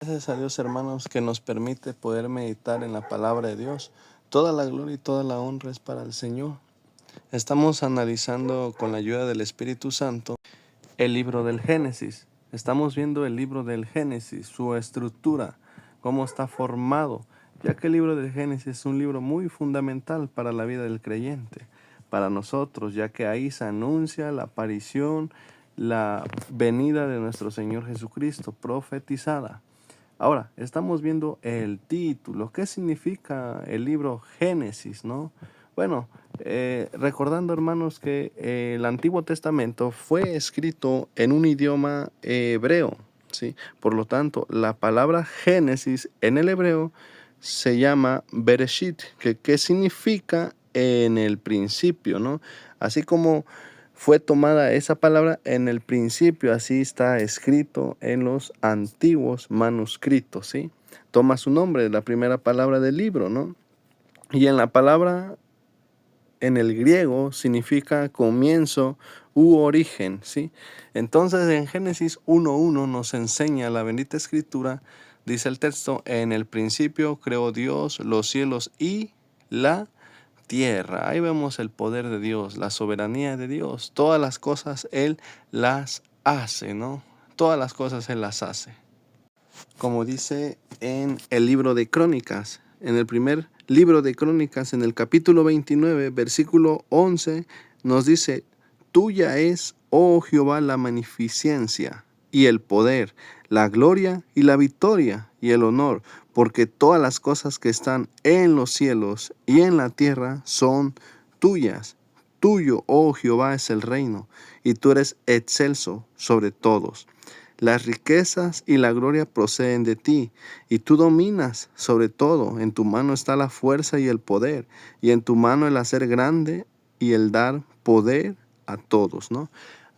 Gracias a Dios, hermanos, que nos permite poder meditar en la palabra de Dios. Toda la gloria y toda la honra es para el Señor. Estamos analizando con la ayuda del Espíritu Santo el libro del Génesis. Estamos viendo el libro del Génesis, su estructura, cómo está formado, ya que el libro del Génesis es un libro muy fundamental para la vida del creyente, para nosotros, ya que ahí se anuncia la aparición, la venida de nuestro Señor Jesucristo, profetizada. Ahora, estamos viendo el título. ¿Qué significa el libro Génesis, no? Bueno, recordando, hermanos, que el Antiguo Testamento fue escrito en un idioma hebreo, ¿sí? Por lo tanto, la palabra Génesis en el hebreo se llama Bereshit, que significa en el principio, ¿no? Así como fue tomada esa palabra en el principio, así está escrito en los antiguos manuscritos, ¿sí? Toma su nombre de la primera palabra del libro, ¿no? Y en la palabra, en el griego, significa comienzo u origen, ¿sí? Entonces, en Génesis 1:1 nos enseña la bendita escritura, dice el texto, en el principio creó Dios los cielos y la tierra. Ahí vemos el poder de Dios, la soberanía de Dios. Todas las cosas Él las hace, ¿no? Todas las cosas Él las hace. Como dice en el libro de Crónicas, en el primer libro de Crónicas, en el capítulo 29, versículo 11, nos dice: Tuya es, oh Jehová, la magnificencia y el poder, la gloria y la victoria y el honor, porque todas las cosas que están en los cielos y en la tierra son tuyas. Tuyo, oh Jehová, es el reino, y tú eres excelso sobre todos. Las riquezas y la gloria proceden de ti, y tú dominas sobre todo. En tu mano está la fuerza y el poder, y en tu mano el hacer grande y el dar poder a todos, ¿no?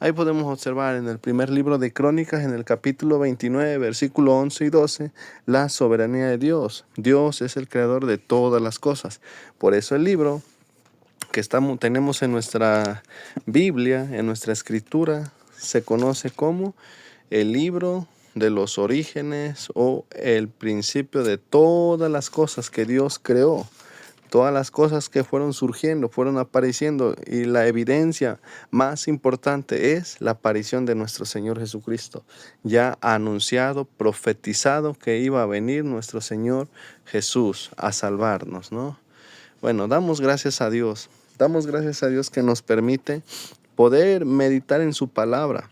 Ahí podemos observar en el primer libro de Crónicas, en el capítulo 29, versículo 11 y 12, la soberanía de Dios. Dios es el creador de todas las cosas. Por eso el libro que tenemos en nuestra Biblia, en nuestra escritura, se conoce como el libro de los orígenes o el principio de todas las cosas que Dios creó. Todas las cosas que fueron surgiendo, fueron apareciendo, y la evidencia más importante es la aparición de nuestro Señor Jesucristo. Ya anunciado, profetizado que iba a venir nuestro Señor Jesús a salvarnos, ¿no? Bueno, damos gracias a Dios. Damos gracias a Dios que nos permite poder meditar en su palabra.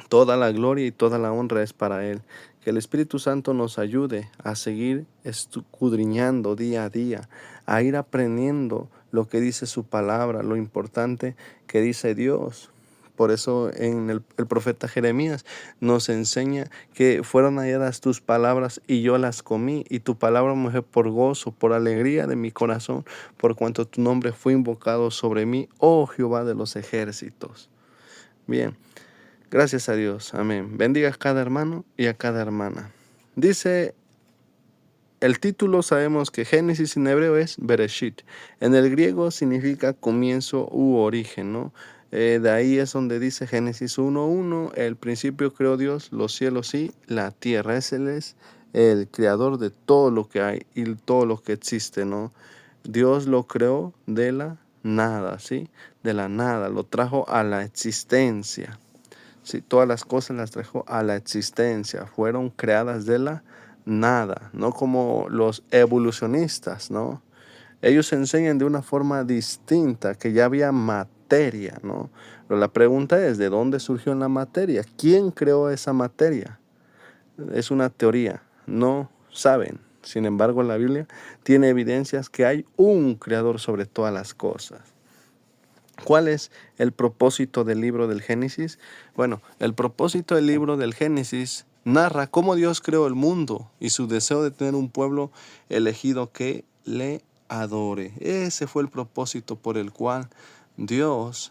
Toda la gloria y toda la honra es para Él. Que el Espíritu Santo nos ayude a seguir escudriñando día a día, a ir aprendiendo lo que dice su palabra, lo importante que dice Dios. Por eso en el profeta Jeremías nos enseña que fueron halladas tus palabras y yo las comí, y tu palabra me fue por gozo, por alegría de mi corazón, por cuanto tu nombre fue invocado sobre mí, oh Jehová de los ejércitos. Bien. Gracias a Dios. Amén. Bendiga a cada hermano y a cada hermana. Dice el título, sabemos que Génesis en hebreo es Bereshit. En el griego significa comienzo u origen, ¿no? De ahí es donde dice Génesis 1:1, el principio creó Dios los cielos y la tierra. Él es el creador de todo lo que hay y todo lo que existe, ¿no? Dios lo creó de la nada, ¿sí? De la nada, lo trajo a la existencia. Sí, todas las cosas las trajo a la existencia, fueron creadas de la nada, no como los evolucionistas, ¿no? Ellos enseñan de una forma distinta que ya había materia, ¿no? Pero la pregunta es, ¿de dónde surgió la materia? ¿Quién creó esa materia? Es una teoría, no saben. Sin embargo, la Biblia tiene evidencias que hay un creador sobre todas las cosas. ¿Cuál es el propósito del libro del Génesis? Bueno, el propósito del libro del Génesis narra cómo Dios creó el mundo y su deseo de tener un pueblo elegido que le adore. Ese fue el propósito por el cual Dios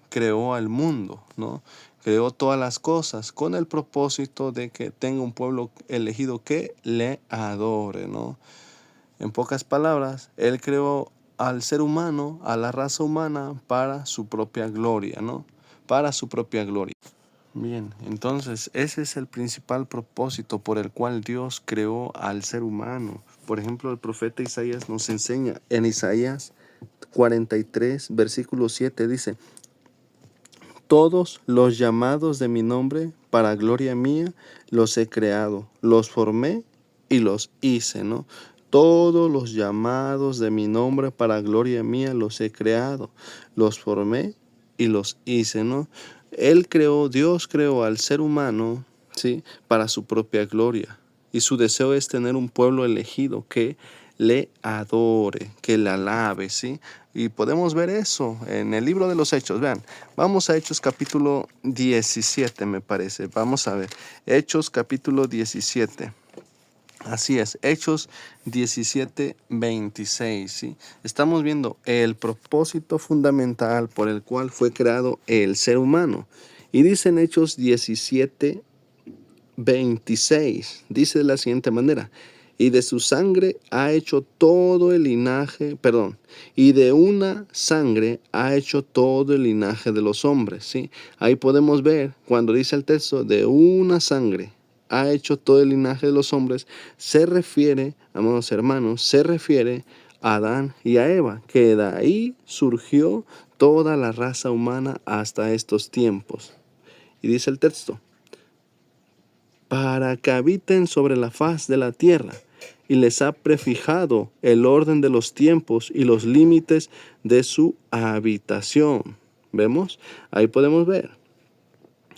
creó al mundo, ¿no? Creó todas las cosas con el propósito de que tenga un pueblo elegido que le adore, ¿no? En pocas palabras, Él creó al ser humano, a la raza humana, para su propia gloria, ¿no? Para su propia gloria. Bien, entonces ese es el principal propósito por el cual Dios creó al ser humano. Por ejemplo, el profeta Isaías nos enseña en Isaías 43, versículo 7 dice: todos los llamados de mi nombre para gloria mía los he creado, los formé y los hice, ¿no? Todos los llamados de mi nombre para gloria mía los he creado, los formé y los hice, ¿no? Dios creó al ser humano, ¿sí? Para su propia gloria. Y su deseo es tener un pueblo elegido que le adore, que le alabe, ¿sí? Y podemos ver eso en el libro de los Hechos. Vean, vamos a Hechos capítulo 17, me parece. Vamos a ver, Hechos capítulo 17. Así es, Hechos 17, 26, ¿sí? Estamos viendo el propósito fundamental por el cual fue creado el ser humano. Y dice en Hechos 17, 26, dice de la siguiente manera: y de su sangre ha hecho todo el linaje, y de una sangre ha hecho todo el linaje de los hombres, ¿sí? Ahí podemos ver, cuando dice el texto, de una sangre ha hecho todo el linaje de los hombres, se refiere, amados hermanos, se refiere a Adán y a Eva, que de ahí surgió toda la raza humana hasta estos tiempos. Y dice el texto: para que habiten sobre la faz de la tierra, y les ha prefijado el orden de los tiempos y los límites de su habitación. ¿Vemos? Ahí podemos ver,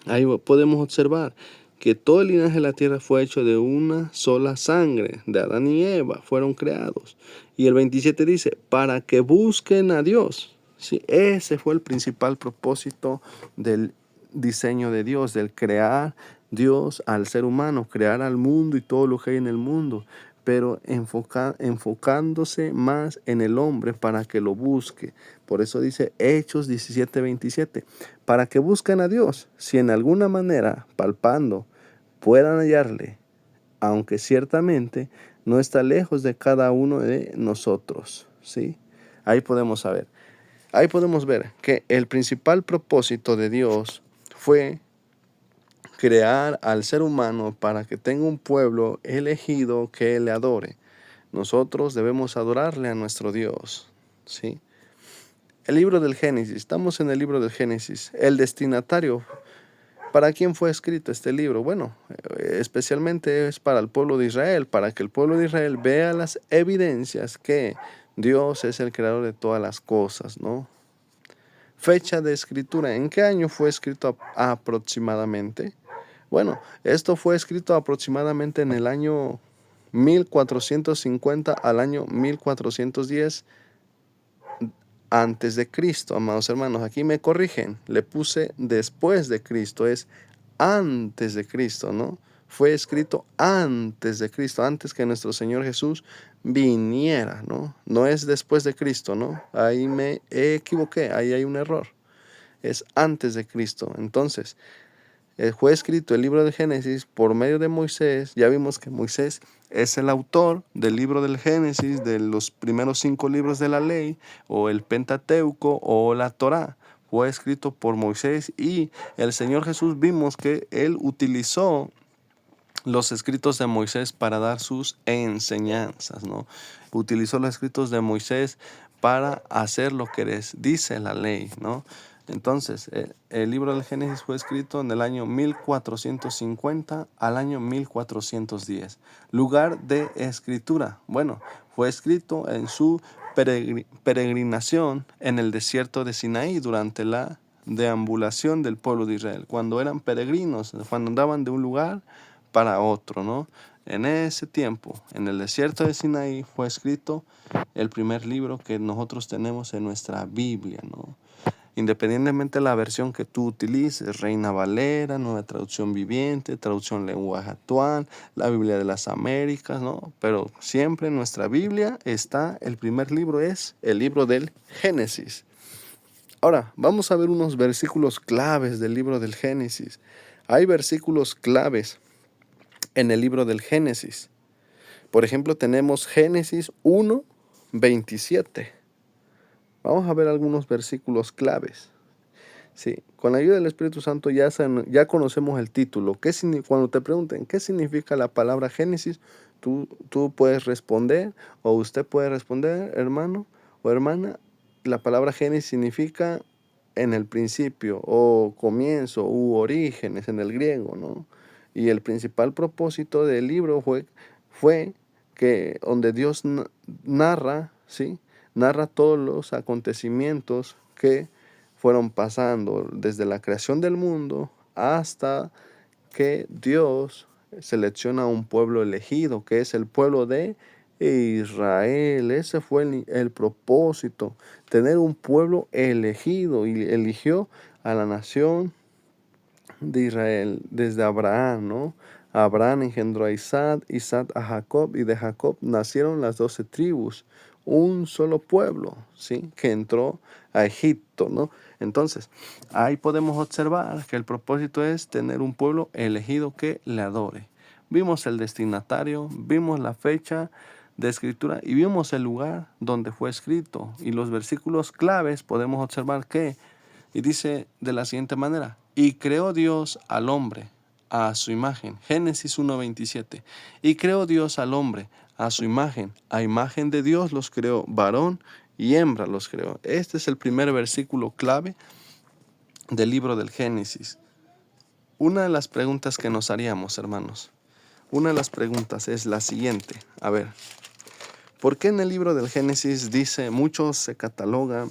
ahí podemos observar que todo el linaje de la tierra fue hecho de una sola sangre, de Adán y Eva fueron creados. Y el 27 dice: para que busquen a Dios. Sí, ese fue el principal propósito del diseño de Dios, del crear Dios al ser humano, crear al mundo y todo lo que hay en el mundo, pero enfocándose más en el hombre para que lo busque. Por eso dice Hechos 17, 27, para que busquen a Dios, si en alguna manera, palpando, puedan hallarle, aunque ciertamente no está lejos de cada uno de nosotros, ¿sí? Ahí podemos saber. Ahí podemos ver que el principal propósito de Dios fue crear al ser humano para que tenga un pueblo elegido que le adore. Nosotros debemos adorarle a nuestro Dios, ¿sí? El libro del Génesis, estamos en el libro del Génesis. El destinatario, ¿para quién fue escrito este libro? Bueno, especialmente es para el pueblo de Israel, para que el pueblo de Israel vea las evidencias que Dios es el creador de todas las cosas, ¿no? Fecha de escritura, ¿en qué año fue escrito aproximadamente? Bueno, esto fue escrito aproximadamente en el año 1450 al año 1410 antes de Cristo, amados hermanos. Aquí me corrigen, le puse después de Cristo, es antes de Cristo, ¿no? Fue escrito antes de Cristo, antes que nuestro Señor Jesús viniera, ¿no? No es después de Cristo, ¿no? Ahí me equivoqué, ahí hay un error. Es antes de Cristo. Entonces, fue escrito el libro de Génesis por medio de Moisés. Ya vimos que Moisés es el autor del libro del Génesis, de los primeros 5 libros de la ley, o el Pentateuco, o la Torá. Fue escrito por Moisés, y el Señor Jesús vimos que él utilizó los escritos de Moisés para dar sus enseñanzas, ¿no? Utilizó los escritos de Moisés para hacer lo que dice la ley, ¿no? Entonces, el libro del Génesis fue escrito en el año 1450 al año 1410. Lugar de escritura. Bueno, fue escrito en su peregrinación en el desierto de Sinaí durante la deambulación del pueblo de Israel. Cuando eran peregrinos, cuando andaban de un lugar para otro, ¿no? En ese tiempo, en el desierto de Sinaí, fue escrito el primer libro que nosotros tenemos en nuestra Biblia, ¿no? Independientemente de la versión que tú utilices, Reina Valera, Nueva Traducción Viviente, Traducción Lenguaje Actual, la Biblia de las Américas, ¿no? Pero siempre en nuestra Biblia está, el primer libro es el libro del Génesis. Ahora, vamos a ver unos versículos claves del libro del Génesis. Hay versículos claves en el libro del Génesis. Por ejemplo, tenemos Génesis 1, 27. Vamos a ver algunos versículos claves. Sí, con la ayuda del Espíritu Santo ya conocemos el título. Cuando te pregunten qué significa la palabra Génesis, tú puedes responder, o usted puede responder, hermano o hermana. La palabra Génesis significa en el principio, o comienzo, u orígenes en el griego, ¿no? Y el principal propósito del libro fue que donde Dios narra, ¿sí? Narra todos los acontecimientos que fueron pasando desde la creación del mundo hasta que Dios selecciona a un pueblo elegido, que es el pueblo de Israel. Ese fue el propósito, tener un pueblo elegido, y eligió a la nación de Israel desde Abraham, ¿no? Abraham engendró a Isaac, Isaac a Jacob, y de Jacob nacieron las 12 tribus, un solo pueblo, ¿sí? Que entró a Egipto, ¿no? Entonces, ahí podemos observar que el propósito es tener un pueblo elegido que le adore. Vimos el destinatario, vimos la fecha de escritura y vimos el lugar donde fue escrito. Y los versículos claves podemos observar y dice de la siguiente manera: y creó Dios al hombre a su imagen. Génesis 1:27. Y creó Dios al hombre a su imagen. A imagen de Dios los creó, varón y hembra los creó. Este es el primer versículo clave del libro del Génesis. Una de las preguntas que nos haríamos, hermanos, una de las preguntas es la siguiente. A ver, ¿por qué en el libro del Génesis dice, muchos se catalogan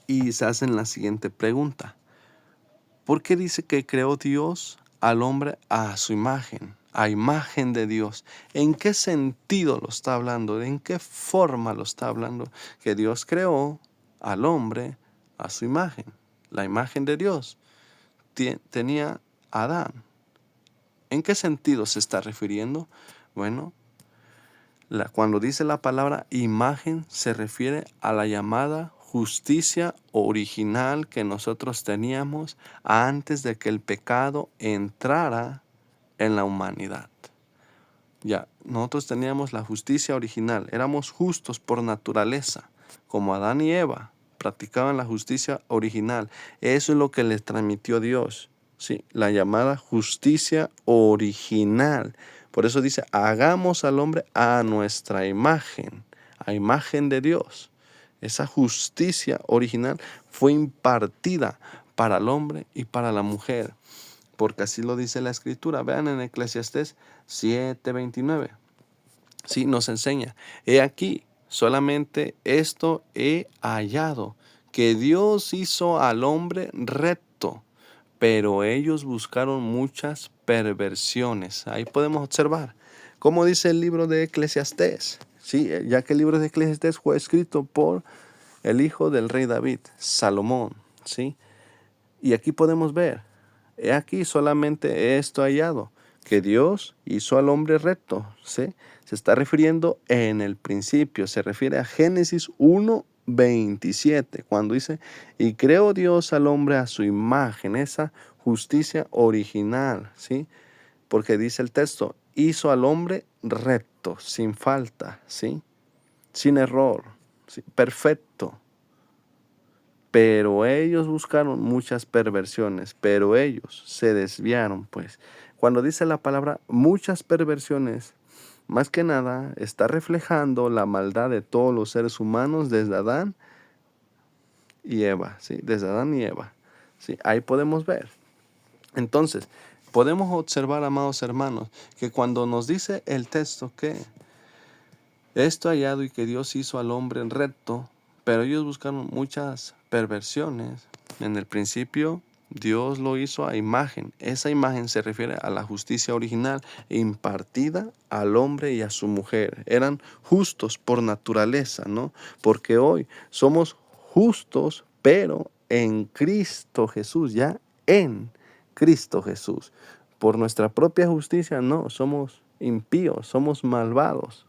y se hacen la siguiente pregunta? ¿Por qué dice que creó Dios al hombre a su imagen, a imagen de Dios? ¿En qué sentido lo está hablando? ¿En qué forma lo está hablando? Que Dios creó al hombre a su imagen. La imagen de Dios tenía Adán. ¿En qué sentido se está refiriendo? Bueno, cuando dice la palabra imagen, se refiere a la llamada justicia original que nosotros teníamos antes de que el pecado entrara en la humanidad. Ya, nosotros teníamos la justicia original, éramos justos por naturaleza, como Adán y Eva practicaban la justicia original. Eso es lo que les transmitió Dios, ¿sí? La llamada justicia original. Por eso dice, hagamos al hombre a nuestra imagen, a imagen de Dios. Esa justicia original fue impartida para el hombre y para la mujer, porque así lo dice la Escritura. Vean en Eclesiastés 7:29. Sí, nos enseña, he aquí, solamente esto he hallado, que Dios hizo al hombre recto, pero ellos buscaron muchas perversiones. Ahí podemos observar, como dice el libro de Eclesiastés, sí, ya que el libro de Eclesiastés fue escrito por el hijo del rey David, Salomón, sí. Y aquí podemos ver, he aquí solamente esto hallado, que Dios hizo al hombre recto, ¿sí? Se está refiriendo en el principio, se refiere a Génesis 1:27, cuando dice, y creó Dios al hombre a su imagen, esa justicia original, ¿sí? Porque dice el texto, hizo al hombre recto, sin falta, ¿sí? Sin error, ¿sí? Perfecto. Pero ellos buscaron muchas perversiones, pero ellos se desviaron, pues. Cuando dice la palabra muchas perversiones, más que nada está reflejando la maldad de todos los seres humanos desde Adán y Eva, ¿sí? Desde Adán y Eva, ¿sí? Ahí podemos ver. Entonces, podemos observar, amados hermanos, que cuando nos dice el texto que esto hallado y que Dios hizo al hombre recto, pero ellos buscaron muchas perversiones. En el principio, Dios lo hizo a imagen. Esa imagen se refiere a la justicia original impartida al hombre y a su mujer. Eran justos por naturaleza, ¿no? Porque hoy somos justos, pero en Cristo Jesús, ya en Cristo Jesús. Por nuestra propia justicia, no, somos impíos, somos malvados.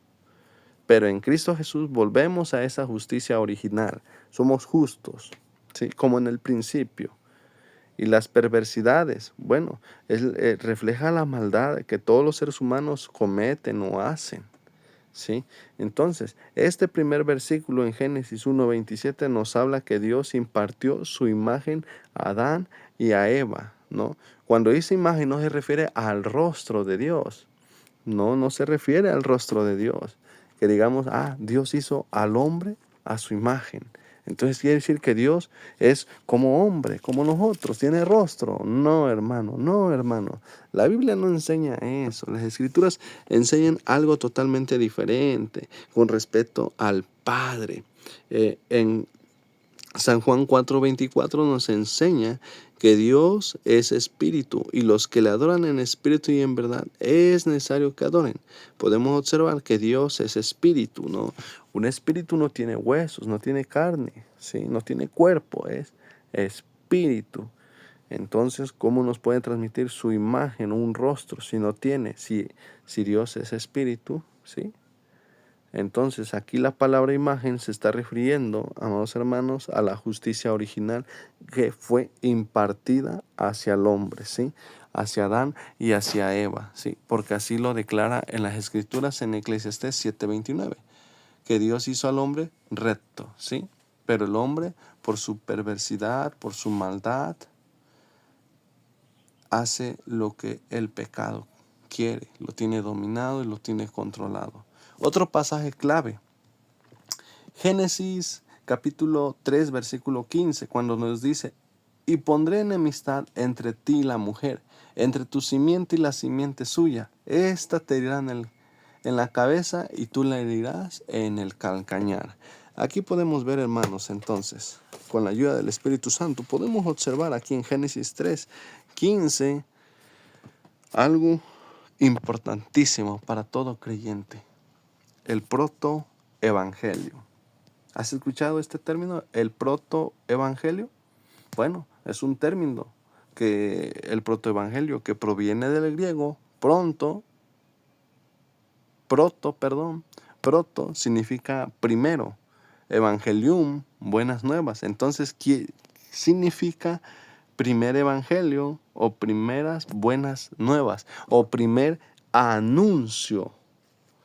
Pero en Cristo Jesús volvemos a esa justicia original. Somos justos, ¿sí? Como en el principio. Y las perversidades, bueno, refleja la maldad que todos los seres humanos cometen o hacen, ¿sí? Entonces, este primer versículo en Génesis 1:27 nos habla que Dios impartió su imagen a Adán y a Eva, ¿no? Cuando dice imagen no se refiere al rostro de Dios, no se refiere al rostro de Dios. Que digamos, Dios hizo al hombre a su imagen. Entonces quiere decir que Dios es como hombre, como nosotros, tiene rostro. No, hermano, no, hermano. La Biblia no enseña eso. Las Escrituras enseñan algo totalmente diferente con respecto al Padre. En San Juan 4:24 nos enseña que Dios es espíritu y los que le adoran en espíritu y en verdad es necesario que adoren. Podemos observar que Dios es espíritu, ¿no? Un espíritu no tiene huesos, no tiene carne, ¿sí? No tiene cuerpo, es espíritu. Entonces, ¿cómo nos puede transmitir su imagen, un rostro, si no tiene? Si Dios es espíritu, ¿sí? Entonces, aquí la palabra imagen se está refiriendo, amados hermanos, a la justicia original que fue impartida hacia el hombre, ¿sí? Hacia Adán y hacia Eva, ¿sí? Porque así lo declara en las Escrituras en Eclesiastés 7:29, que Dios hizo al hombre recto, ¿sí? Pero el hombre, por su perversidad, por su maldad, hace lo que el pecado quiere, lo tiene dominado y lo tiene controlado. Otro pasaje clave, Génesis capítulo 3, versículo 15, cuando nos dice, y pondré enemistad entre ti y la mujer, entre tu simiente y la simiente suya. Esta te herirá en la cabeza y tú la herirás en el calcañar. Aquí podemos ver, hermanos, entonces, con la ayuda del Espíritu Santo, podemos observar aquí en Génesis 3, 15, algo importantísimo para todo creyente, el protoevangelio. ¿Has escuchado este término, el protoevangelio? Bueno, es un término el protoevangelio que proviene del griego proto significa primero, evangelium, buenas nuevas. Entonces, ¿qué significa primer evangelio o primeras buenas nuevas o primer anuncio,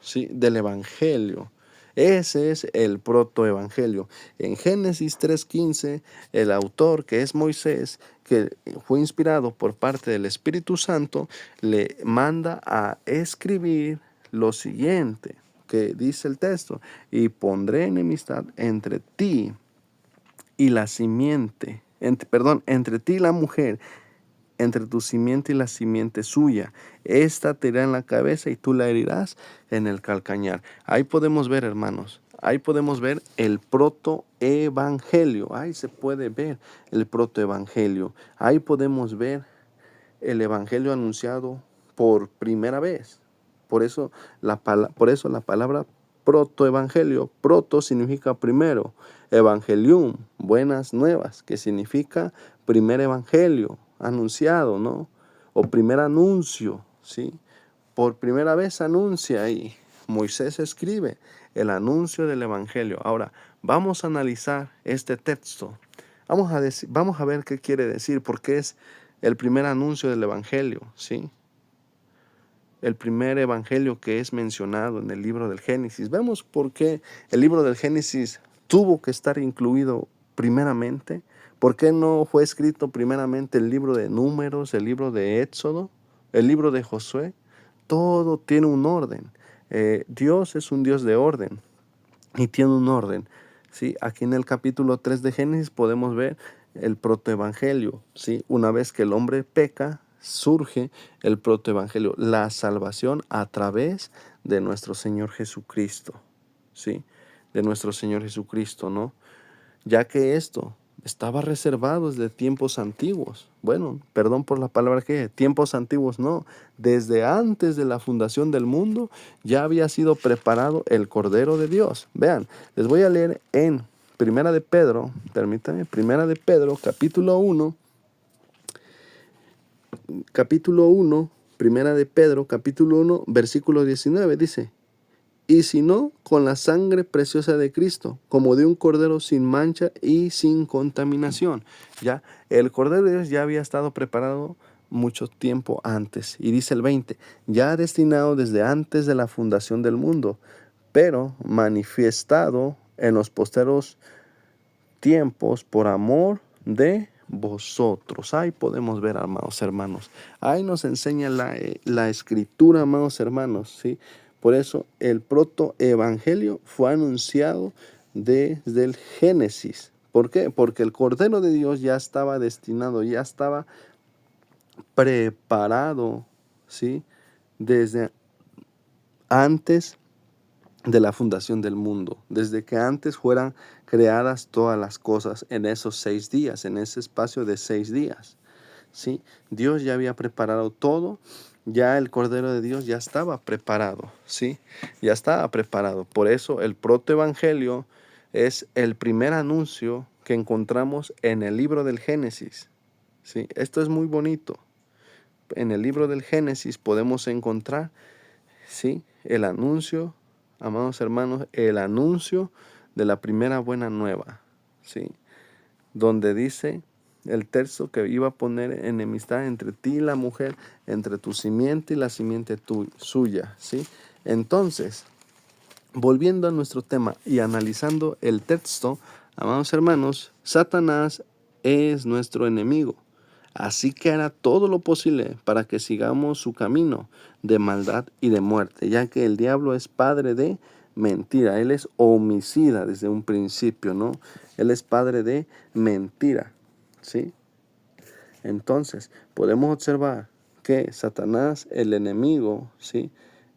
¿sí?, del evangelio? Ese es el protoevangelio. En Génesis 3:15, el autor, que es Moisés, que fue inspirado por parte del Espíritu Santo, le manda a escribir lo siguiente, que dice el texto, y pondré enemistad entre ti y la simiente, entre ti y la mujer, entre tu simiente y la simiente suya. Esta te irá en la cabeza y tú la herirás en el calcañar. Ahí podemos ver, hermanos, ahí podemos ver el protoevangelio. Ahí se puede ver el protoevangelio. Ahí podemos ver el evangelio anunciado por primera vez. Por eso la palabra protoevangelio, proto significa primero, evangelium, buenas nuevas, que significa primer evangelio anunciado, ¿no? O primer anuncio, ¿sí? Por primera vez anuncia ahí. Moisés escribe el anuncio del evangelio. Ahora, vamos a analizar este texto. Vamos a ver qué quiere decir, porque es el primer anuncio del evangelio, ¿sí? El primer evangelio que es mencionado en el libro del Génesis. Vemos por qué el libro del Génesis tuvo que estar incluido primeramente. ¿Por qué no fue escrito primeramente el libro de Números, el libro de Éxodo, el libro de Josué? Todo tiene un orden. Dios es un Dios de orden y tiene un orden, ¿sí? Aquí en el capítulo 3 de Génesis podemos ver el protoevangelio, ¿sí? Una vez que el hombre peca, surge el protoevangelio, la salvación a través de nuestro Señor Jesucristo, ¿sí? De nuestro Señor Jesucristo, ¿no? Ya que esto estaba reservado desde tiempos antiguos. Bueno, perdón por la palabra que tiempos antiguos, no. Desde antes de la fundación del mundo ya había sido preparado el Cordero de Dios. Vean, les voy a leer en Primera de Pedro, permítanme, Primera de Pedro, capítulo 1, Primera de Pedro, capítulo 1, versículo 19, dice, y si no, con la sangre preciosa de Cristo, como de un cordero sin mancha y sin contaminación. Ya, el Cordero de Dios ya había estado preparado mucho tiempo antes. Y dice el 20, ya destinado desde antes de la fundación del mundo, pero manifestado en los posteros tiempos por amor de vosotros. Ahí podemos ver, amados hermanos. Ahí nos enseña la escritura, amados hermanos, ¿sí? Por eso el protoevangelio fue anunciado desde el Génesis. ¿Por qué? Porque el Cordero de Dios ya estaba destinado, ya estaba preparado, ¿sí? Desde antes de la fundación del mundo, desde que antes fueran creadas todas las cosas en esos 6 días, en ese espacio de 6 días, ¿sí? Dios ya había preparado todo, ya el Cordero de Dios ya estaba preparado, ¿sí? Ya estaba preparado. Por eso el protoevangelio es el primer anuncio que encontramos en el libro del Génesis, ¿sí? Esto es muy bonito. En el libro del Génesis podemos encontrar, ¿sí?, el anuncio, amados hermanos, el anuncio de la primera buena nueva, ¿sí? Donde dice el texto que iba a poner enemistad entre ti y la mujer, entre tu simiente y la simiente suya, ¿sí? Entonces, volviendo a nuestro tema y analizando el texto, amados hermanos, Satanás es nuestro enemigo. Así que hará todo lo posible para que sigamos su camino de maldad y de muerte, ya que el diablo es padre de mentira. Él es homicida desde un principio, ¿no? Él es padre de mentira, ¿sí? Entonces, podemos observar que Satanás, el enemigo, ¿sí?,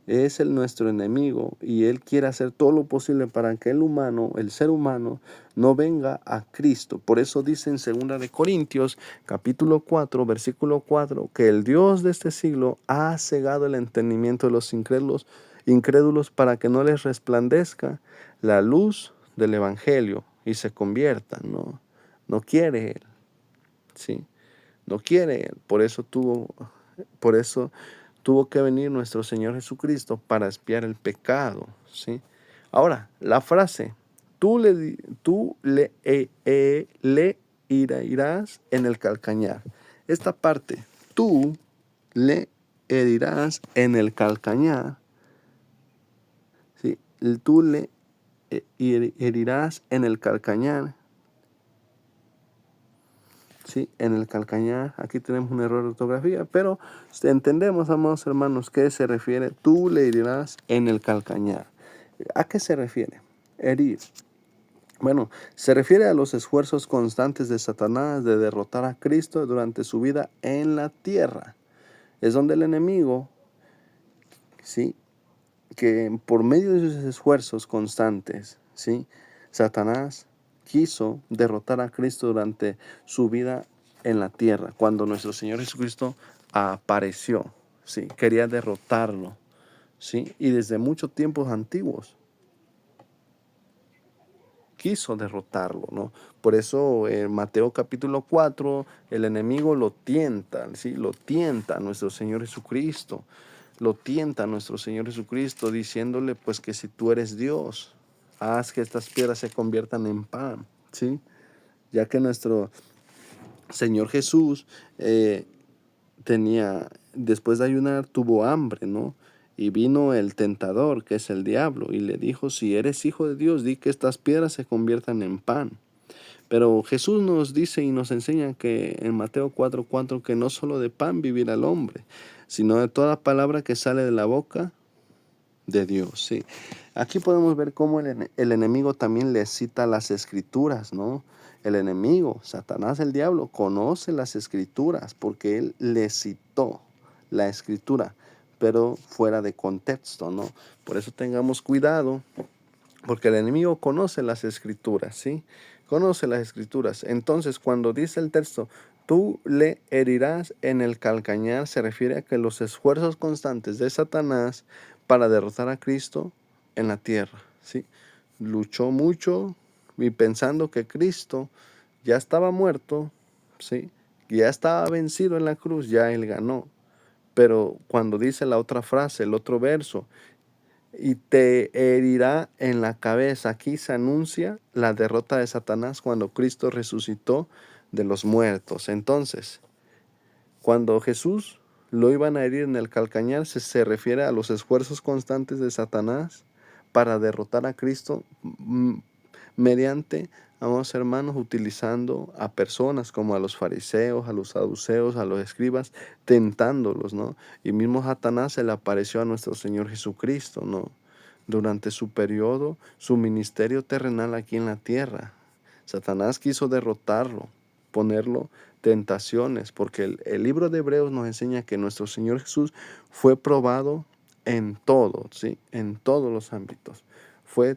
es nuestro enemigo, y él quiere hacer todo lo posible para que el ser humano, no venga a Cristo. Por eso dice en 2 de Corintios, capítulo 4, versículo 4, que el Dios de este siglo ha cegado el entendimiento de los incrédulos para que no les resplandezca la luz del evangelio y se conviertan, ¿no? No quiere él, ¿sí? No quiere él. Por eso tuvo que venir nuestro Señor Jesucristo para expiar el pecado, ¿sí? Ahora, la frase, le herirás en el calcañar. Esta parte, tú le herirás en el calcañar, ¿sí? Tú le herirás en el calcañar, ¿sí? En el calcañar. Aquí tenemos un error de ortografía, pero entendemos, amados hermanos, que se refiere, tú le herirás en el calcañar. ¿A qué se refiere? Herir. Bueno, se refiere a los esfuerzos constantes de Satanás de derrotar a Cristo durante su vida en la tierra. Es donde el enemigo, ¿sí?, que por medio de sus esfuerzos constantes, ¿sí?, Satanás quiso derrotar a Cristo durante su vida en la tierra. Cuando nuestro Señor Jesucristo apareció, ¿sí?, quería derrotarlo, ¿sí?, y desde muchos tiempos antiguos quiso derrotarlo, ¿no? Por eso en Mateo capítulo 4, el enemigo lo tienta, ¿sí?, lo tienta a nuestro Señor Jesucristo. Lo tienta a nuestro Señor Jesucristo diciéndole, pues, que si tú eres Dios, haz que estas piedras se conviertan en pan, ¿sí? Ya que nuestro Señor Jesús después de ayunar, tuvo hambre, ¿no? Y vino el tentador, que es el diablo, y le dijo, si eres hijo de Dios, di que estas piedras se conviertan en pan. Pero Jesús nos dice y nos enseña que en Mateo 4:4 que no solo de pan vivirá el hombre, sino de toda palabra que sale de la boca de Dios, ¿sí? Aquí podemos ver cómo el enemigo también le cita las escrituras, ¿no? El enemigo, Satanás, el diablo, conoce las escrituras porque él le citó la escritura, pero fuera de contexto, ¿no? Por eso tengamos cuidado, porque el enemigo conoce las escrituras, ¿sí? Conoce las escrituras. Entonces, cuando dice el texto, tú le herirás en el calcañar, se refiere a que los esfuerzos constantes de Satanás para derrotar a Cristo en la tierra, ¿sí? Luchó mucho y pensando que Cristo ya estaba muerto, ¿sí?, ya estaba vencido en la cruz, ya él ganó. Pero cuando dice la otra frase, el otro verso, y te herirá en la cabeza, aquí se anuncia la derrota de Satanás cuando Cristo resucitó de los muertos. Entonces, cuando Jesús lo iban a herir en el calcañar, se refiere a los esfuerzos constantes de Satanás para derrotar a Cristo mediante, amados hermanos, utilizando a personas como a los fariseos, a los saduceos, a los escribas, tentándolos, ¿no? Y mismo Satanás se le apareció a nuestro Señor Jesucristo, ¿no? Durante su periodo, su ministerio terrenal aquí en la tierra. Satanás quiso derrotarlo, ponerlo tentaciones, porque el libro de Hebreos nos enseña que nuestro Señor Jesús fue probado en todo, ¿sí? En todos los ámbitos. Fue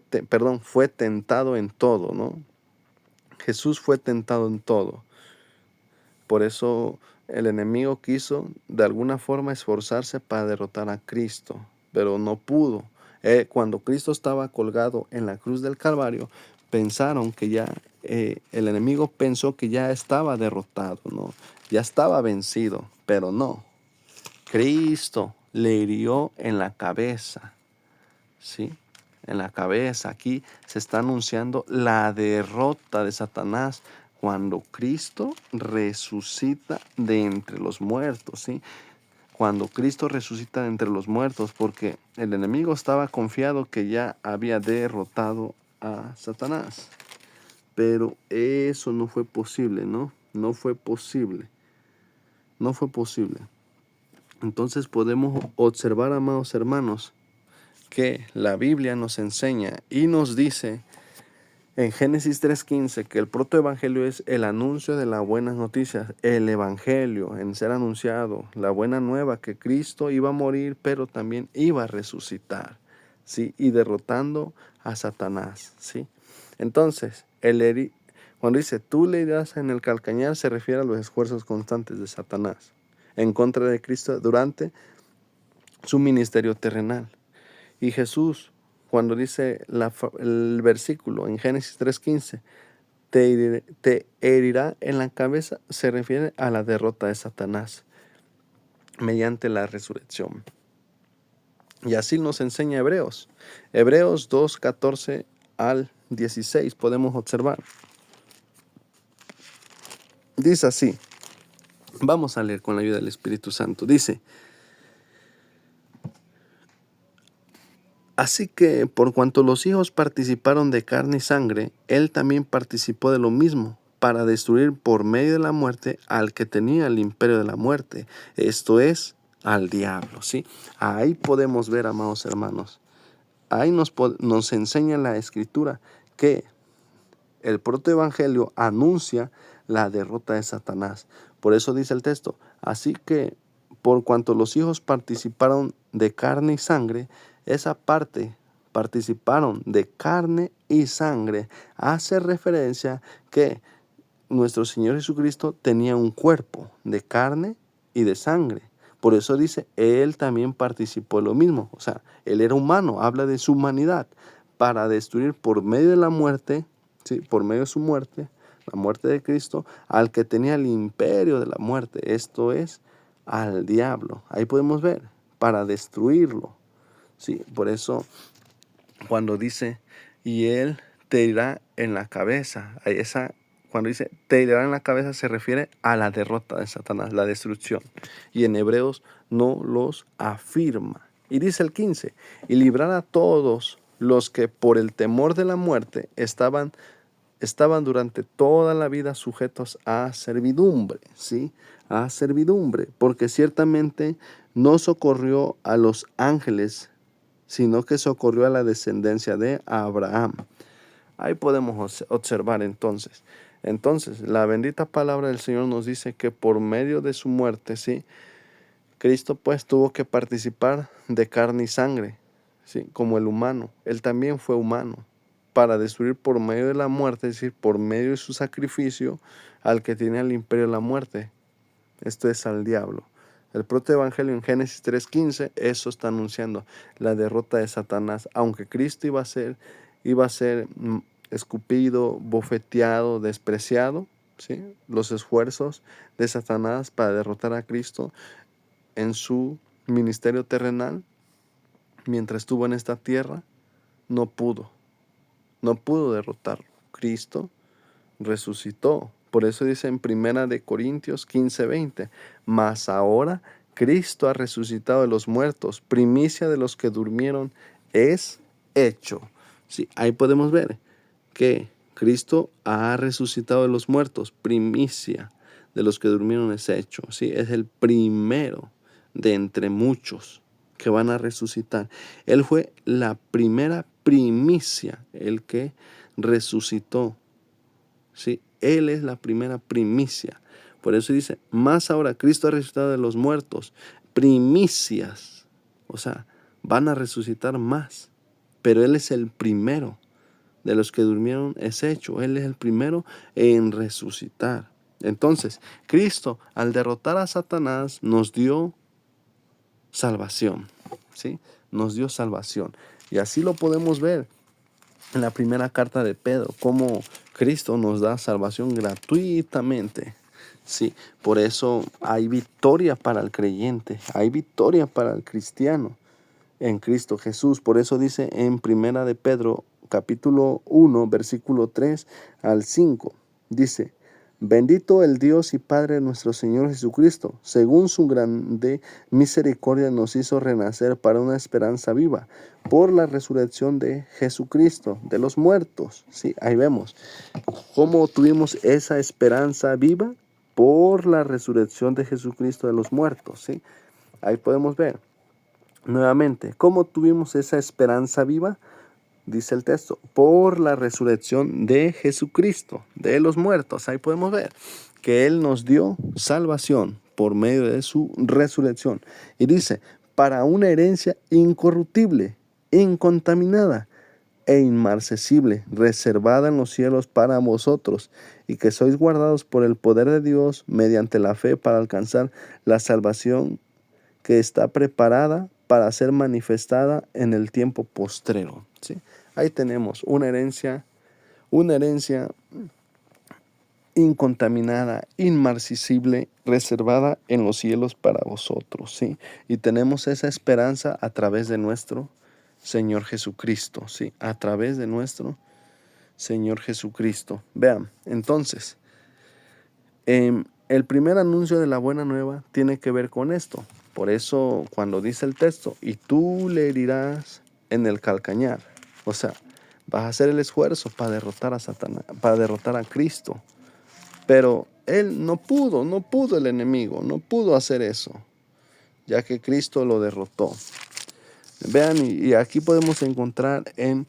tentado en todo, ¿no? Jesús fue tentado en todo. Por eso el enemigo quiso de alguna forma esforzarse para derrotar a Cristo, pero no pudo. Cuando Cristo estaba colgado en la cruz del Calvario, pensaron que ya, el enemigo pensó que ya estaba derrotado, ¿no? Ya estaba vencido, pero no. Cristo le hirió en la cabeza, ¿sí? En la cabeza. Aquí se está anunciando la derrota de Satanás cuando Cristo resucita de entre los muertos, ¿sí? Cuando Cristo resucita de entre los muertos, porque el enemigo estaba confiado que ya había derrotado a Satanás. Pero eso no fue posible, ¿no? No fue posible. No fue posible. Entonces podemos observar, amados hermanos, que la Biblia nos enseña y nos dice en Génesis 3:15 que el protoevangelio es el anuncio de las buenas noticias, el evangelio en ser anunciado, la buena nueva que Cristo iba a morir, pero también iba a resucitar, ¿sí? Y derrotando a Satanás, ¿sí? Entonces, cuando dice tú le irás en el calcañar, se refiere a los esfuerzos constantes de Satanás en contra de Cristo durante su ministerio terrenal. Y Jesús, cuando dice el versículo en Génesis 3:15, te herirá en la cabeza, se refiere a la derrota de Satanás mediante la resurrección. Y así nos enseña Hebreos. Hebreos 2:14 al 16 podemos observar. Dice así, vamos a leer con la ayuda del Espíritu Santo. Dice: así que, por cuanto los hijos participaron de carne y sangre, él también participó de lo mismo, para destruir por medio de la muerte al que tenía el imperio de la muerte, esto es, al diablo, ¿sí? Ahí podemos ver, amados hermanos, ahí nos enseña la Escritura que el protoevangelio anuncia la derrota de Satanás. Por eso dice el texto, así que, por cuanto los hijos participaron de carne y sangre, esa parte, participaron de carne y sangre, hace referencia que nuestro Señor Jesucristo tenía un cuerpo de carne y de sangre. Por eso dice, Él también participó de lo mismo. O sea, Él era humano, habla de su humanidad, para destruir por medio de la muerte, ¿sí? Por medio de su muerte, la muerte de Cristo, al que tenía el imperio de la muerte, esto es, al diablo. Ahí podemos ver, para destruirlo. ¿Sí? Por eso, cuando dice, y Él te irá en la cabeza, cuando dice te irá en la cabeza se refiere a la derrota de Satanás, la destrucción. Y en Hebreos no los afirma. Y dice el 15, y librar a todos los que por el temor de la muerte estaban durante toda la vida sujetos a servidumbre, ¿sí? A servidumbre, porque ciertamente no socorrió a los ángeles, sino que socorrió a la descendencia de Abraham. Ahí podemos observar entonces. Entonces, la bendita palabra del Señor nos dice que por medio de su muerte, ¿sí? Cristo pues tuvo que participar de carne y sangre, ¿sí? Como el humano. Él también fue humano para destruir por medio de la muerte, es decir, por medio de su sacrificio, al que tenía el imperio de la muerte. Esto es al diablo. El protoevangelio en Génesis 3:15, eso está anunciando la derrota de Satanás, aunque Cristo iba a ser escupido, bofeteado, despreciado, ¿sí? Los esfuerzos de Satanás para derrotar a Cristo en su ministerio terrenal, mientras estuvo en esta tierra, no pudo derrotarlo. Cristo resucitó. Por eso dice en 1 Corintios 15:20, mas ahora Cristo ha resucitado de los muertos, primicia de los que durmieron es hecho. Sí, ahí podemos ver que Cristo ha resucitado de los muertos, primicia de los que durmieron es hecho. Sí, es el primero de entre muchos que van a resucitar. Él fue la primera primicia, el que resucitó. Sí, Él es la primera primicia. Por eso dice, más ahora Cristo ha resucitado de los muertos, primicias. O sea, van a resucitar más. Pero Él es el primero de los que durmieron es hecho. Él es el primero en resucitar. Entonces, Cristo, al derrotar a Satanás, nos dio salvación. ¿Sí? Nos dio salvación. Y así lo podemos ver en la primera carta de Pedro, cómo Cristo nos da salvación gratuitamente. Sí, por eso hay victoria para el creyente, hay victoria para el cristiano en Cristo Jesús. Por eso dice en primera de Pedro, capítulo 1, versículo 3 al 5, dice: bendito el Dios y Padre de nuestro Señor Jesucristo, según su grande misericordia nos hizo renacer para una esperanza viva, por la resurrección de Jesucristo de los muertos. Sí, ahí vemos cómo tuvimos esa esperanza viva por la resurrección de Jesucristo de los muertos. Sí, ahí podemos ver nuevamente cómo tuvimos esa esperanza viva. Dice el texto, por la resurrección de Jesucristo, de los muertos. Ahí podemos ver que Él nos dio salvación por medio de su resurrección. Y dice, para una herencia incorruptible, incontaminada e inmarcesible, reservada en los cielos para vosotros, y que sois guardados por el poder de Dios mediante la fe para alcanzar la salvación que está preparada para ser manifestada en el tiempo postrero. ¿Sí? Ahí tenemos una herencia incontaminada, inmarcesible, reservada en los cielos para vosotros. ¿Sí? Y tenemos esa esperanza a través de nuestro Señor Jesucristo. ¿Sí? A través de nuestro Señor Jesucristo. Vean, entonces, el primer anuncio de la buena nueva tiene que ver con esto. Por eso cuando dice el texto, y tú le herirás en el calcañar, o sea, vas a hacer el esfuerzo para derrotar a Satanás, para derrotar a Cristo. Pero él no pudo el enemigo, no pudo hacer eso, ya que Cristo lo derrotó. Vean, y aquí podemos encontrar en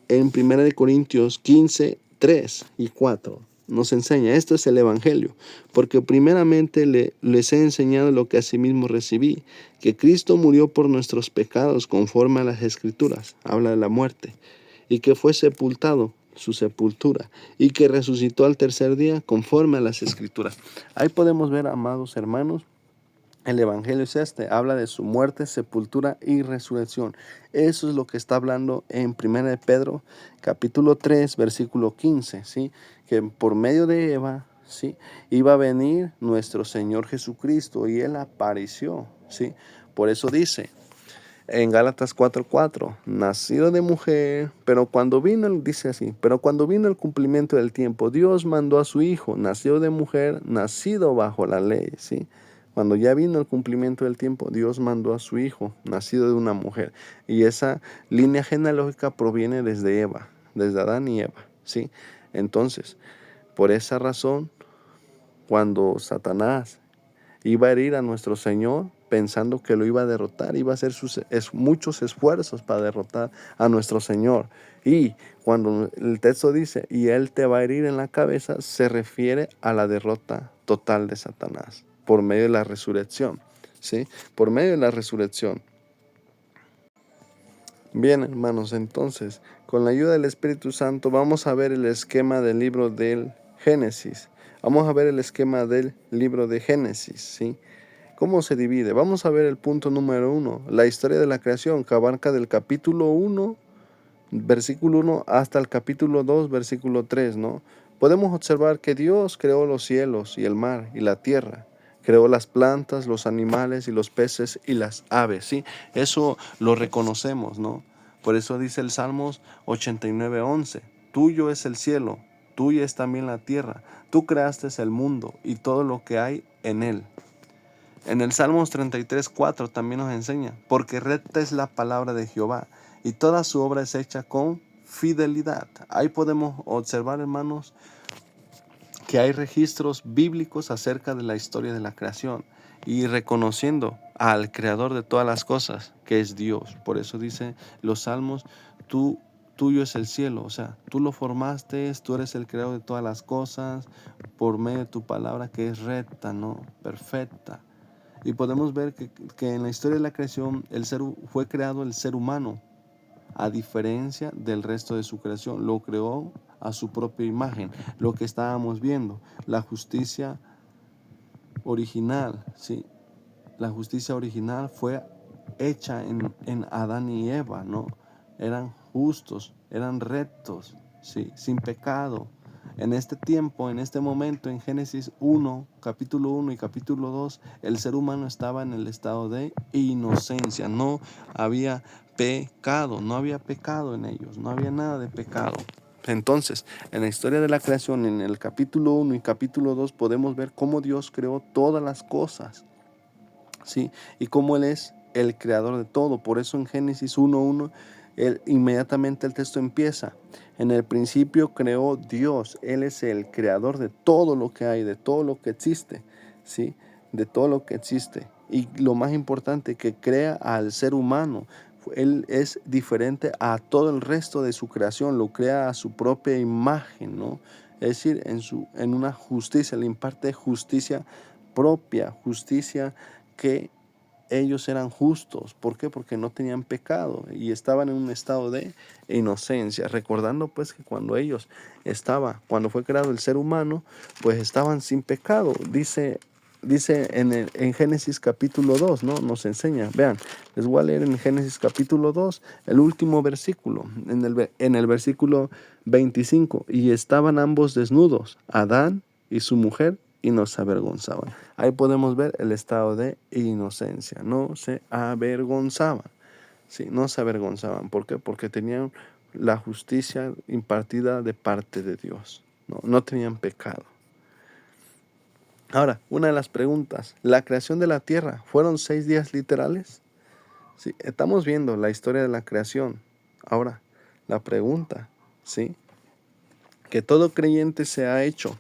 1 Corintios 15, 3 y 4. Nos enseña, esto es el Evangelio, porque primeramente les he enseñado lo que asimismo recibí, que Cristo murió por nuestros pecados conforme a las Escrituras, habla de la muerte, y que fue sepultado, su sepultura, y que resucitó al tercer día conforme a las Escrituras. Ahí podemos ver, amados hermanos, el Evangelio es habla de su muerte, sepultura y resurrección. Eso es lo que está hablando en 1 de Pedro, capítulo 3, versículo 15, ¿sí? Que por medio de Eva, ¿sí? Iba a venir nuestro Señor Jesucristo y Él apareció, ¿sí? Por eso dice en Gálatas 4:4, nacido de mujer, dice así, pero cuando vino el cumplimiento del tiempo, Dios mandó a su Hijo, nacido de mujer, nacido bajo la ley, ¿sí? Cuando ya vino el cumplimiento del tiempo, Dios mandó a su Hijo, nacido de una mujer. Y esa línea genealógica proviene desde Eva, desde Adán y Eva, ¿sí? Entonces, por esa razón, cuando Satanás iba a herir a nuestro Señor, pensando que lo iba a derrotar, iba a hacer muchos esfuerzos para derrotar a nuestro Señor. Y cuando el texto dice, y Él te va a herir en la cabeza, se refiere a la derrota total de Satanás por medio de la resurrección, ¿sí? Por medio de la resurrección. Bien, hermanos, entonces, con la ayuda del Espíritu Santo, vamos a ver el esquema del libro del Génesis. Vamos a ver el esquema del libro de Génesis, ¿sí? ¿Cómo se divide? Vamos a ver el punto número 1, la historia de la creación, que abarca del capítulo 1, versículo 1, hasta el capítulo 2, versículo 3, ¿no? Podemos observar que Dios creó los cielos y el mar y la tierra. Creó las plantas, los animales y los peces y las aves, ¿sí? Eso lo reconocemos, ¿no? Por eso dice el Salmos 89:11, tuyo es el cielo, tuya es también la tierra, tú creaste el mundo y todo lo que hay en él. En el Salmos 33:4 también nos enseña, porque recta es la palabra de Jehová y toda su obra es hecha con fidelidad. Ahí podemos observar, hermanos, que hay registros bíblicos acerca de la historia de la creación y reconociendo al creador de todas las cosas, que es Dios. Por eso dice los salmos, tuyo es el cielo, o sea, tú lo formaste, tú eres el creador de todas las cosas por medio de tu palabra que es recta, ¿no? Perfecta. Y podemos ver que en la historia de la creación fue creado el ser humano, a diferencia del resto de su creación. Lo creó a su propia imagen. Lo que estábamos viendo, la justicia original, ¿sí? La justicia original fue hecha en Adán y Eva, ¿no? Eran justos, eran rectos, ¿sí? Sin pecado. En este tiempo, en este momento, en Génesis 1, capítulo 1 y capítulo 2, el ser humano estaba en el estado de inocencia. No había pecado, no había pecado en ellos, no había nada de pecado. Entonces, en la historia de la creación, en el capítulo 1 y capítulo 2, podemos ver cómo Dios creó todas las cosas, ¿sí? Y cómo Él es el creador de todo. Por eso en Génesis 1:1, inmediatamente el texto empieza. En el principio creó Dios. Él es el creador de todo lo que hay, de todo lo que existe, ¿sí? De todo lo que existe. Y lo más importante, que crea al ser humano. Él es diferente a todo el resto de su creación, lo crea a su propia imagen, ¿no? Es decir, en una justicia, le imparte justicia propia, justicia que ellos eran justos. ¿Por qué? Porque no tenían pecado y estaban en un estado de inocencia. Recordando pues que cuando fue creado el ser humano, pues estaban sin pecado. Dice en Génesis capítulo 2, ¿no? Nos enseña, vean, les voy a leer en Génesis capítulo 2, el último versículo, en el versículo 25, y estaban ambos desnudos, Adán y su mujer, y no se avergonzaban. Ahí podemos ver el estado de inocencia, no se avergonzaban, ¿sí? No se avergonzaban. ¿Por qué? Porque tenían la justicia impartida de parte de Dios, no tenían pecado. Ahora, una de las preguntas, ¿la creación de la tierra fueron 6 días literales? Sí, estamos viendo la historia de la creación. Ahora, la pregunta, ¿sí? Que todo creyente se ha hecho,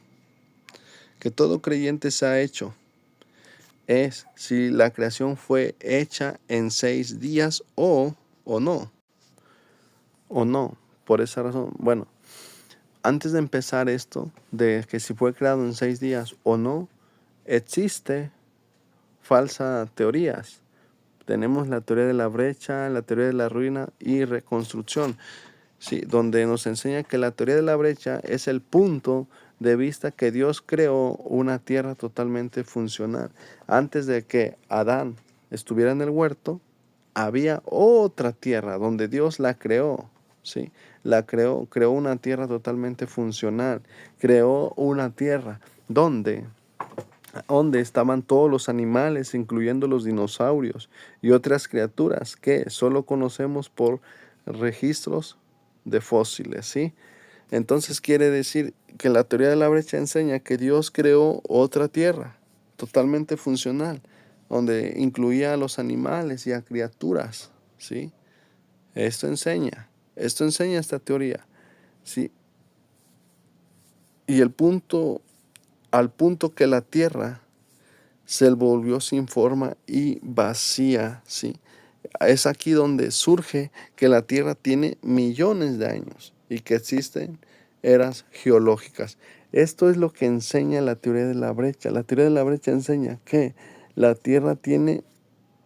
es si la creación fue hecha en 6 días o no. Por esa razón, bueno, antes de empezar esto, de que si fue creado en 6 días o no, existe falsas teorías. Tenemos la teoría de la brecha, la teoría de la ruina y reconstrucción, ¿sí? Donde nos enseña que la teoría de la brecha es el punto de vista que Dios creó una tierra totalmente funcional. Antes de que Adán estuviera en el huerto, había otra tierra donde Dios la creó, ¿sí? Creó una tierra totalmente funcional, creó una tierra donde estaban todos los animales, incluyendo los dinosaurios y otras criaturas que solo conocemos por registros de fósiles, ¿sí? Entonces quiere decir que la teoría de la brecha enseña que Dios creó otra tierra totalmente funcional, donde incluía a los animales y a criaturas, ¿sí? Esto enseña esta teoría, ¿sí? Y al punto que la tierra se volvió sin forma y vacía, ¿sí? Es aquí donde surge que la Tierra tiene millones de años y que existen eras geológicas. Esto es lo que enseña la teoría de la brecha. La teoría de la brecha enseña que la Tierra tiene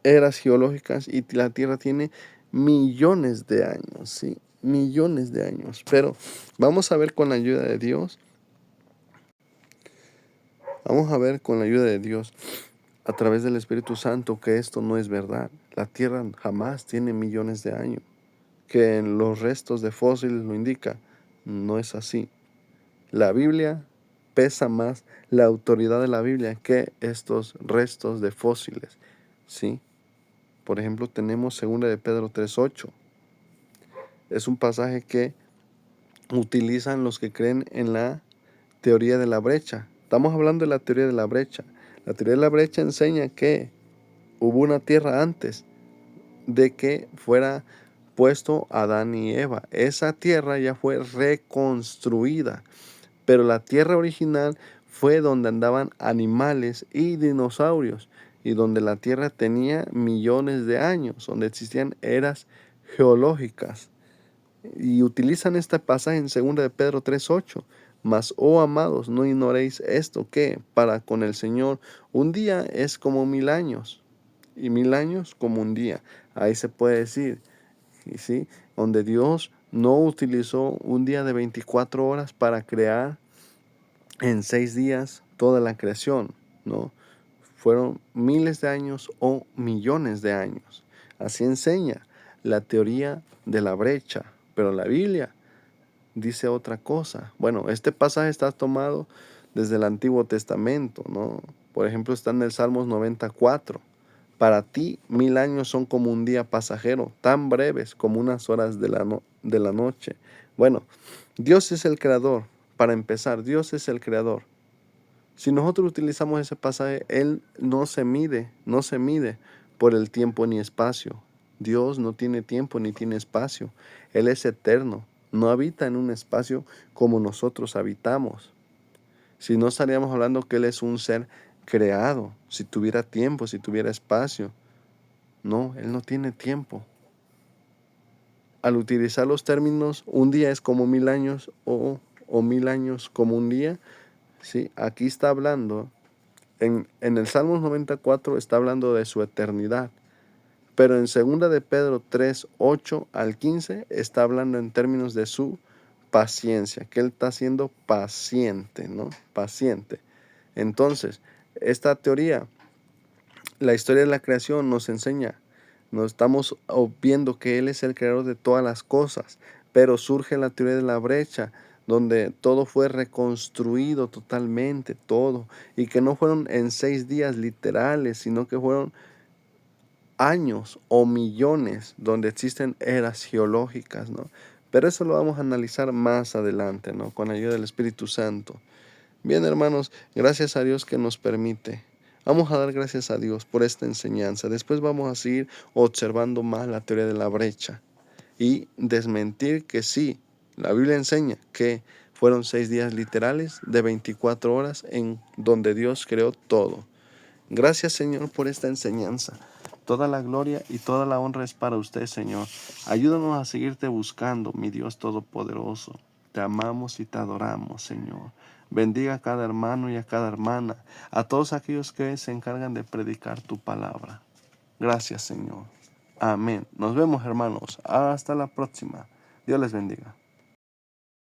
eras geológicas y la Tierra tiene millones de años, ¿sí? Millones de años. Pero vamos a ver con la ayuda de Dios. Vamos a ver con la ayuda de Dios, a través del Espíritu Santo, que esto no es verdad. La Tierra jamás tiene millones de años, que en los restos de fósiles lo indica. No es así. La Biblia pesa más, la autoridad de la Biblia, que estos restos de fósiles, ¿sí? Por ejemplo, tenemos 2 de Pedro 3:8. Es un pasaje que utilizan los que creen en la teoría de la brecha. Estamos hablando de la teoría de la brecha. La teoría de la brecha enseña que hubo una tierra antes de que fuera puesto Adán y Eva. Esa tierra ya fue reconstruida, pero la tierra original fue donde andaban animales y dinosaurios, y donde la tierra tenía millones de años, donde existían eras geológicas. Y utilizan este pasaje en 2 de Pedro 3:8. Mas, oh amados, no ignoréis esto, que para con el Señor un día es como 1000 años, y 1000 años como un día. Ahí se puede decir, ¿sí? Donde Dios no utilizó un día de 24 horas para crear en 6 días toda la creación, ¿no? Fueron miles de años o millones de años. Así enseña la teoría de la brecha, pero la Biblia dice otra cosa. Bueno, este pasaje está tomado desde el Antiguo Testamento, ¿no? Por ejemplo, está en el Salmos 94. Para ti 1000 años son como un día pasajero, tan breves como unas horas de la noche. Bueno, Dios es el creador. Para empezar, Dios es el creador. Si nosotros utilizamos ese pasaje, Él no se mide por el tiempo ni espacio. Dios no tiene tiempo ni tiene espacio. Él es eterno. No habita en un espacio como nosotros habitamos. Si no estaríamos hablando que Él es un ser creado, si tuviera tiempo, si tuviera espacio. No, Él no tiene tiempo. Al utilizar los términos, un día es como 1000 años o 1000 años como un día, ¿sí? Aquí está hablando, en el Salmos 94 está hablando de su eternidad, pero en 2 de Pedro 3:8 al 15 está hablando en términos de su paciencia, que Él está siendo paciente, ¿no? Paciente. Entonces, esta teoría, la historia de la creación nos enseña, nos estamos viendo que Él es el creador de todas las cosas, pero surge la teoría de la brecha, donde todo fue reconstruido totalmente, todo, y que no fueron en 6 días literales, sino que fueron años o millones, donde existen eras geológicas, ¿no? Pero eso lo vamos a analizar más adelante, ¿no? Con ayuda del Espíritu Santo. Bien, hermanos, gracias a Dios que nos permite. Vamos a dar gracias a Dios por esta enseñanza. Después vamos a seguir observando más la teoría de la brecha y desmentir que sí, la Biblia enseña que fueron 6 días literales de 24 horas en donde Dios creó todo. Gracias, Señor, por esta enseñanza. Toda la gloria y toda la honra es para usted, Señor. Ayúdanos a seguirte buscando, mi Dios Todopoderoso. Te amamos y te adoramos, Señor. Bendiga a cada hermano y a cada hermana, a todos aquellos que se encargan de predicar tu palabra. Gracias, Señor. Amén. Nos vemos, hermanos. Hasta la próxima. Dios les bendiga.